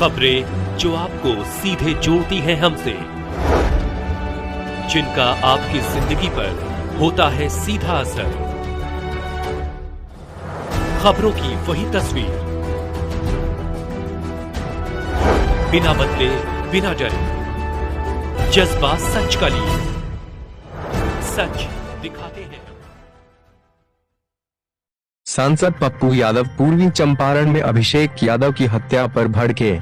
खबरें जो आपको सीधे जोड़ती हैं हमसे, जिनका आपकी जिंदगी पर होता है सीधा असर। खबरों की वही तस्वीर, बिना बदले बिना डरे, जज्बा सच का लिए, सच दिखाते हैं। सांसद पप्पू यादव पूर्वी चंपारण में अभिषेक यादव की हत्या पर भड़के।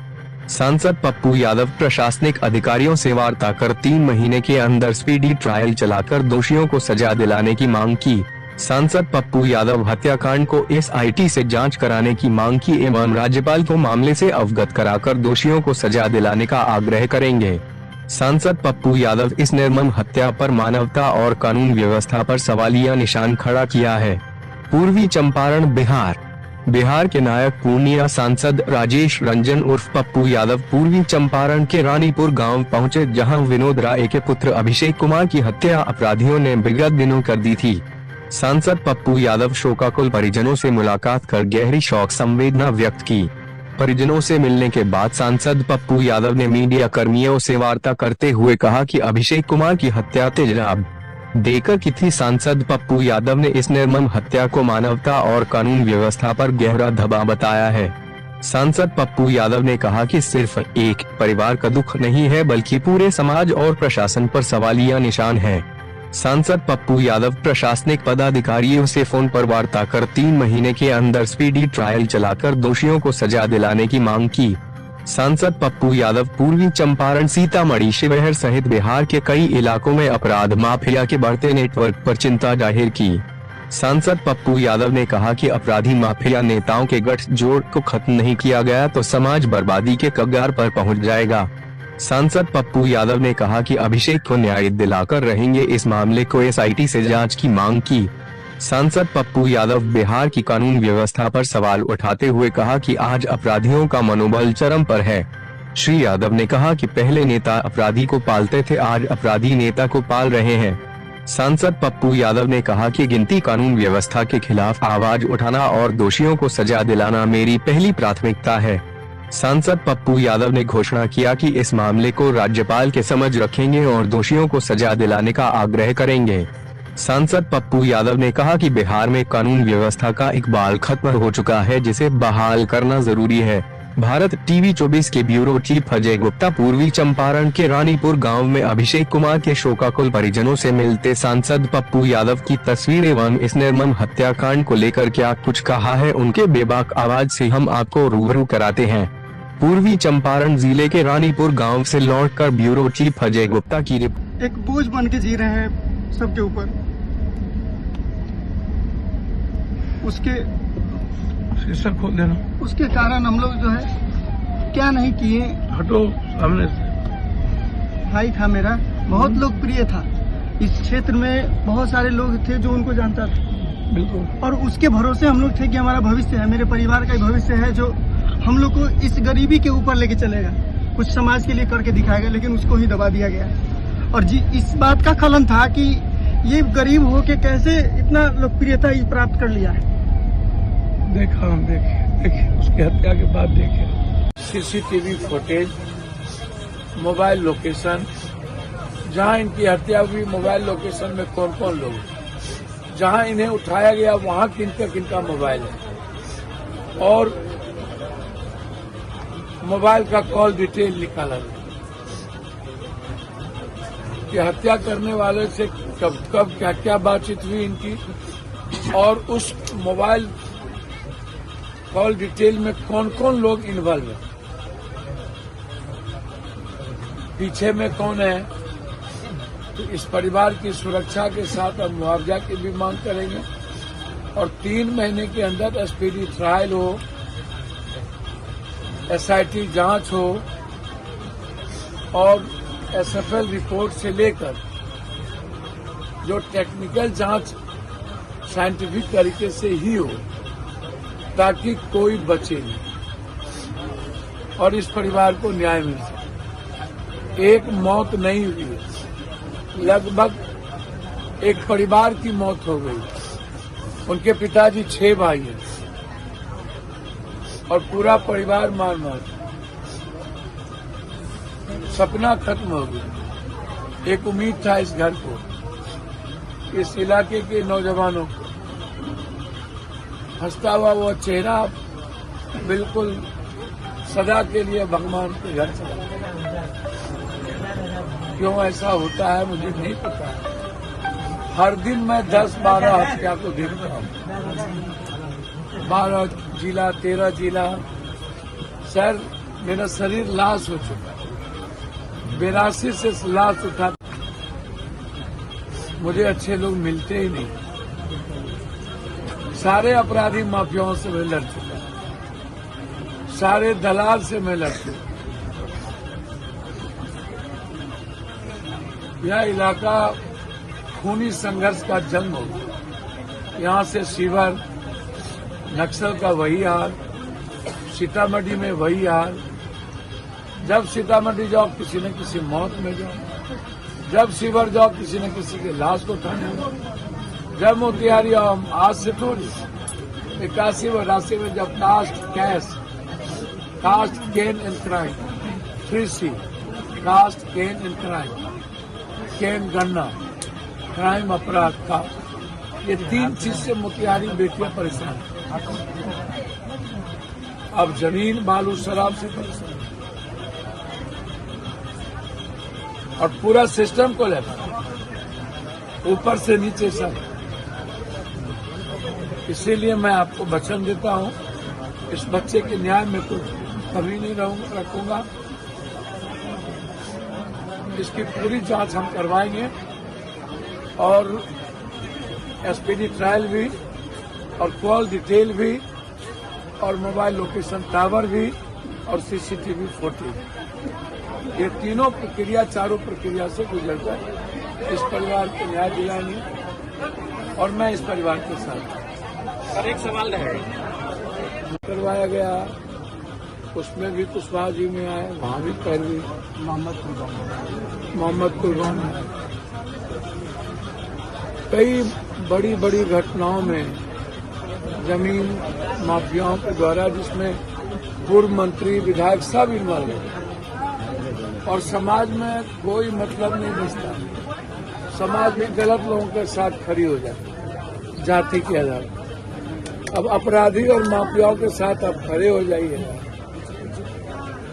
सांसद पप्पू यादव प्रशासनिक अधिकारियों से वार्ता कर 3 महीने के अंदर स्पीडी ट्रायल चलाकर दोषियों को सजा दिलाने की मांग की। सांसद पप्पू यादव हत्याकांड को SIT से जांच कराने की मांग की एवं राज्यपाल को मामले से अवगत कराकर दोषियों को सजा दिलाने का आग्रह करेंगे। सांसद पप्पू यादव इस निर्मम हत्या पर मानवता और कानून व्यवस्था पर सवालिया निशान खड़ा किया है। पूर्वी चंपारण बिहार के नायक पूर्णिया सांसद राजेश रंजन उर्फ पप्पू यादव पूर्वी चंपारण के रानीपुर गांव पहुंचे, जहां विनोद राय के पुत्र अभिषेक कुमार की हत्या अपराधियों ने विगत दिनों कर दी थी। सांसद पप्पू यादव शोकाकुल परिजनों से मुलाकात कर गहरी शोक संवेदना व्यक्त की। परिजनों से मिलने के बाद सांसद पप्पू यादव ने मीडिया कर्मियों से वार्ता करते हुए कहा कि अभिषेक कुमार की हत्या तेजाब देकर की थी। सांसद पप्पू यादव ने इस निर्मम हत्या को मानवता और कानून व्यवस्था पर गहरा धब्बा बताया है। सांसद पप्पू यादव ने कहा कि सिर्फ एक परिवार का दुख नहीं है, बल्कि पूरे समाज और प्रशासन पर सवालिया निशान है। सांसद पप्पू यादव प्रशासनिक पदाधिकारियों से फोन पर वार्ता कर 3 महीने के अंदर स्पीडी ट्रायल चलाकर दोषियों को सजा दिलाने की मांग की। सांसद पप्पू यादव पूर्वी चंपारण, सीतामढ़ी, शिवहर सहित बिहार के कई इलाकों में अपराध माफिया के बढ़ते नेटवर्क पर चिंता जाहिर की। सांसद पप्पू यादव ने कहा कि अपराधी माफिया नेताओं के गठजोड़ को खत्म नहीं किया गया तो समाज बर्बादी के कगार पर पहुंच जाएगा। सांसद पप्पू यादव ने कहा कि अभिषेक को न्याय दिलाकर रहेंगे। इस मामले को SIT से जांच की मांग की। सांसद पप्पू यादव बिहार की कानून व्यवस्था पर सवाल उठाते हुए कहा कि आज अपराधियों का मनोबल चरम पर है। श्री यादव ने कहा कि पहले नेता अपराधी को पालते थे, आज अपराधी नेता को पाल रहे हैं। सांसद पप्पू यादव ने कहा कि गिनती कानून व्यवस्था के खिलाफ आवाज उठाना और दोषियों को सजा दिलाना मेरी पहली प्राथमिकता है। सांसद पप्पू यादव ने घोषणा किया कि इस मामले को राज्यपाल के समझ रखेंगे और दोषियों को सजा दिलाने का आग्रह करेंगे। सांसद पप्पू यादव ने कहा कि बिहार में कानून व्यवस्था का इकबाल खत्म हो चुका है, जिसे बहाल करना जरूरी है। भारत TV 24 के ब्यूरो चीफ अजय गुप्ता पूर्वी चंपारण के रानीपुर गांव में अभिषेक कुमार के शोकाकुल परिजनों से मिलते सांसद पप्पू यादव की तस्वीर एवं इस निर्मम हत्याकांड को लेकर क्या कुछ कहा है, उनके बेबाक आवाज से हम आपको रूबरू कराते हैं। पूर्वी चंपारण जिले के रानीपुर गांव से लौटकर ब्यूरो चीफ अजय गुप्ता की रिपोर्ट। एक बोझ बन के जी रहे हैं सबके ऊपर। उसके शीशा खोल देना। उसके कारण हम लोग जो है क्या नहीं किए। हटो सामने से। भाई था मेरा, बहुत लोकप्रिय था इस क्षेत्र में, बहुत सारे लोग थे जो उनको जानता था। बिल्कुल। और उसके भरोसे हम लोग थे कि हमारा भविष्य है, मेरे परिवार का भविष्य है, जो हम लोग को इस गरीबी के ऊपर लेके चलेगा, कुछ समाज के लिए करके दिखाएगा, लेकिन उसको ही दबा दिया गया। और जी इस बात का खलन था कि ये गरीब होके कैसे इतना लोकप्रियता प्राप्त कर लिया है। देखा हम देखे उसकी हत्या के बाद देखे CCTV फुटेज, मोबाइल लोकेशन, जहां इनकी हत्या हुई मोबाइल लोकेशन में कौन कौन लोग, जहां इन्हें उठाया गया वहां किनका मोबाइल है, और मोबाइल का कॉल डिटेल निकाला गया कि हत्या करने वाले से कब क्या क्या बातचीत हुई इनकी, और उस मोबाइल कॉल डिटेल में कौन कौन लोग इन्वॉल्व है, पीछे में कौन है। तो इस परिवार की सुरक्षा के साथ अब मुआवजा की भी मांग करेंगे और 3 महीने के अंदर स्पीडी ट्रायल हो, SIT जांच हो और SFL रिपोर्ट से लेकर जो टेक्निकल जांच साइंटिफिक तरीके से ही हो, ताकि कोई बचे नहीं और इस परिवार को न्याय मिल सके। एक मौत नहीं हुई, लगभग एक परिवार की मौत हो गई। उनके पिताजी 6 भाई हैं और पूरा परिवार मार मार। सपना खत्म हो गया। एक उम्मीद था इस घर को, इस इलाके के नौजवानों को। हंसता हुआ वो चेहरा बिल्कुल सदा के लिए भगवान के घर चला गया। क्यों ऐसा होता है मुझे नहीं पता। हर दिन मैं 10-12 हत्या को देखता हूँ। 12 जिला 13 जिला। सर मेरा शरीर लाश हो चुका है। 82 से लाश उठा। मुझे अच्छे लोग मिलते ही नहीं। सारे अपराधी माफियाओं से मैं लड़ चुका, सारे दलाल से मैं लड़ चुका। यह इलाका खूनी संघर्ष का जंग हो गया। यहाँ से शिवर नक्सल का वही हाल, सीतामढ़ी में वही हाल। जब सीतामढ़ी जाओ किसी न किसी मौत में जाओ, जब शिवर जाओ किसी न किसी के लाश को उठाने जाओ, जब मोतिहारी आओ आज से थोड़ी 81-82 में जब caste gain and crime 3C caste gain and crime, gain गणना, क्राइम अपराध का, ये 3 चीज से मोतिहारी बेटियां परेशान। अब जमीन बालू शराब से परेशान और पूरा सिस्टम को लेकर ऊपर से नीचे सब। इसीलिए मैं आपको वचन देता हूं, इस बच्चे के न्याय में तो कभी नहीं रखूंगा। इसकी पूरी जांच हम करवाएंगे और एसपीडी ट्रायल भी और कॉल डिटेल भी और मोबाइल लोकेशन टावर भी और सीसीटीवी फुटेज, ये तीनों प्रक्रिया, चारों प्रक्रिया से गुजरकर इस परिवार को न्याय दिलाएंगे और मैं इस परिवार के साथ। सर एक सवाल रहेगा, करवाया गया, उसमें भी कुशवाहा जी में आए, वहां भी पैरवी मोहम्मद कुर्बान। कई बड़ी बड़ी घटनाओं में जमीन माफियाओं के द्वारा, जिसमें पूर्व मंत्री विधायक सब इन्वॉल्व है और समाज में कोई मतलब नहीं बचता। समाज में गलत लोगों के साथ खड़ी हो जाती जाति के आधार। अब अपराधी और माफियाओं के साथ आप खड़े हो जाइए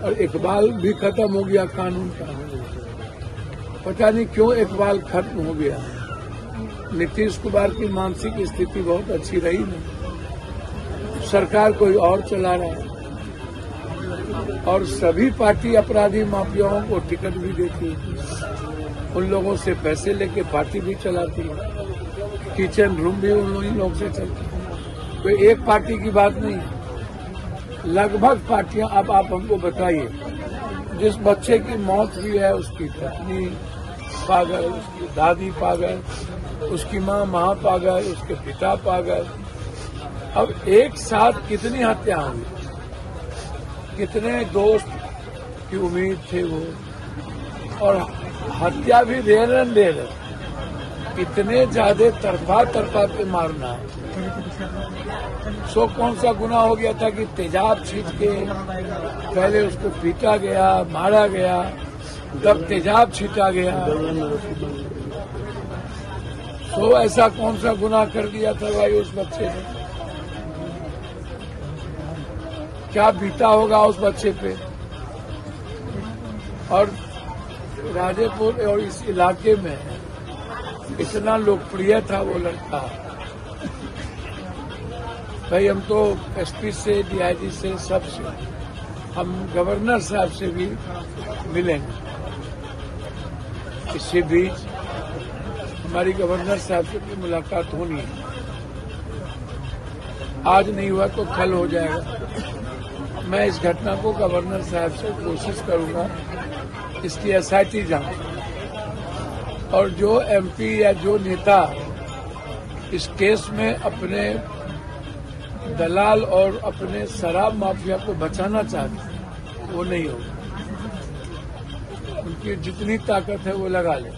और इकबाल भी खत्म हो गया कानून का। पता नहीं क्यों इकबाल खत्म हो गया। नीतीश कुमार की मानसिक स्थिति बहुत अच्छी रही नहीं, सरकार कोई और चला रहा है और सभी पार्टी अपराधी माफियाओं को टिकट भी देती है, उन लोगों से पैसे लेके पार्टी भी चलाती है, किचन रूम भी उन लोगों से चलती है। कोई एक पार्टी की बात नहीं, लगभग पार्टियां। अब आप हमको बताइए, जिस बच्चे की मौत हुई है उसकी पत्नी पागल, उसकी दादी पागल, उसकी माँ महापागल, उसके पिता पागल। अब एक साथ कितनी हत्या हुई, कितने दोस्त की उम्मीद थे वो, और हत्या भी रेयर एंड रेयर, इतने ज्यादा तरफा पे मारना। सो कौन सा गुनाह हो गया था कि तेजाब छींट के पहले उसको पीटा गया, मारा गया, तब तेजाब छींटा गया। तो ऐसा कौन सा गुनाह कर दिया था भाई उस बच्चे ने? क्या बीता होगा उस बच्चे पे? और राजेपुर और इस इलाके में इतना लोकप्रिय था वो लड़का। भाई हम तो एसपी से, डीआईजी से, सबसे, हम गवर्नर साहब से भी मिलेंगे। इसी बीच हमारी गवर्नर साहब से भी मुलाकात होनी है। आज नहीं हुआ तो कल हो जाएगा। मैं इस घटना को गवर्नर साहब से कोशिश करूंगा इसकी एसआईटी जांच, और जो एमपी या जो नेता इस केस में अपने दलाल और अपने शराब माफिया को बचाना चाहते हैं वो नहीं होगा। उनकी जितनी ताकत है वो लगा ले।